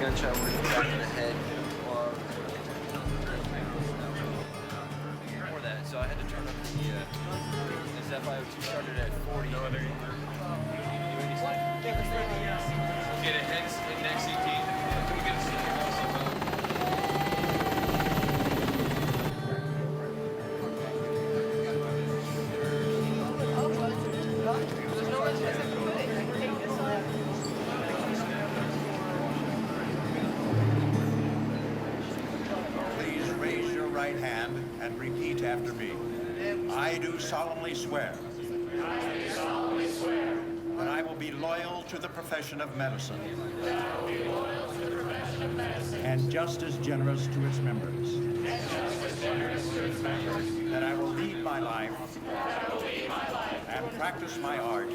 gunshot wound in the back of the head. Before that, so I had to turn up the FiO2 started at 40. No other. Get a head and neck CT. Can we get a CT? Please raise your right hand and repeat after me. I do solemnly swear that I will be loyal to the profession of medicine and just as generous to its members. That I will lead my life and practice my art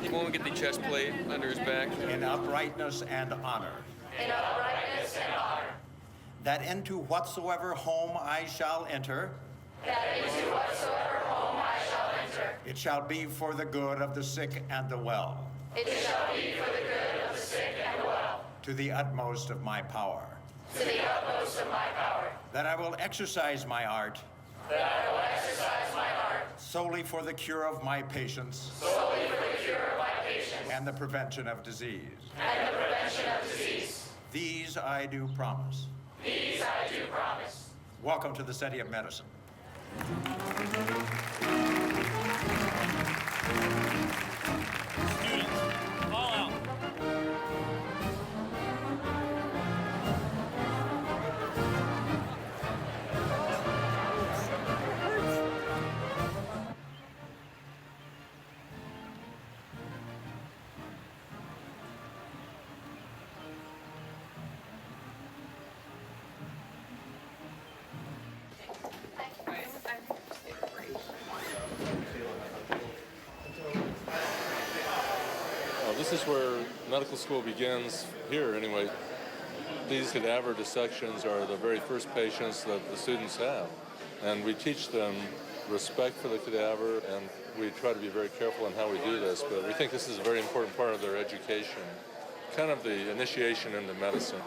He won't get the chest plate under his back. in uprightness and honor. That into whatsoever home I shall enter, it shall be for the good of the sick and the well. To the utmost of my power. That I will exercise my art. Solely for the cure of my patients. And the prevention of disease. These I do promise. Welcome to the study of medicine. Students, all out. This is where medical school begins, here anyway. These cadaver dissections are the very first patients that the students have. And we teach them respect for the cadaver, and we try to be very careful in how we do this, but we think this is a very important part of their education, kind of the initiation into medicine.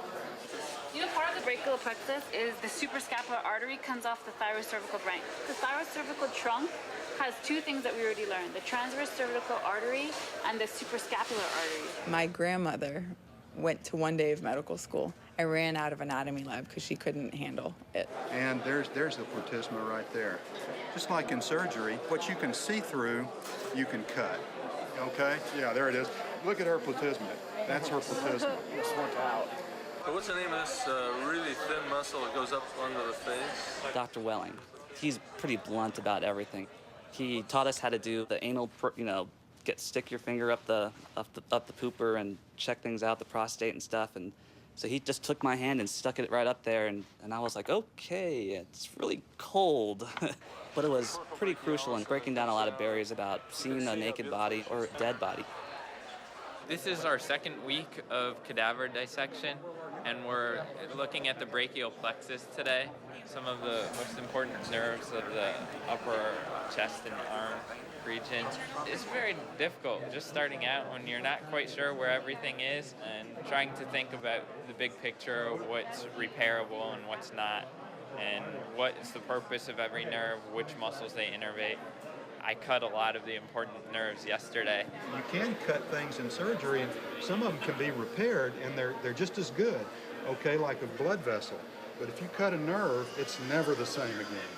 You know, part of the brachial plexus is the suprascapular artery comes off the thyrocervical brain. The thyrocervical trunk has two things that we already learned, the transverse cervical artery and the suprascapular artery. My grandmother went to one day of medical school. I ran out of anatomy lab because she couldn't handle it. And there's the platysma right there. Just like in surgery, what you can see through, you can cut. Okay? Yeah, there it is. Look at her platysma. That's her platysma. Just worked out. So what's the name of this really thin muscle that goes up under the face? Dr. Welling. He's pretty blunt about everything. He taught us how to do the anal, stick your finger up the pooper and check things out, the prostate and stuff. And so he just took my hand and stuck it right up there, and I was like, okay, it's really cold. But it was pretty crucial in breaking down a lot of barriers about seeing a naked body or a dead body. This is our second week of cadaver dissection, and we're looking at the brachial plexus today, some of the most important nerves of the upper chest and arm region. It's very difficult just starting out when you're not quite sure where everything is and trying to think about the big picture of what's repairable and what's not, and what is the purpose of every nerve, which muscles they innervate. I cut a lot of the important nerves yesterday. You can cut things in surgery, and some of them can be repaired, and they're just as good, okay, like a blood vessel. But if you cut a nerve, it's never the same again.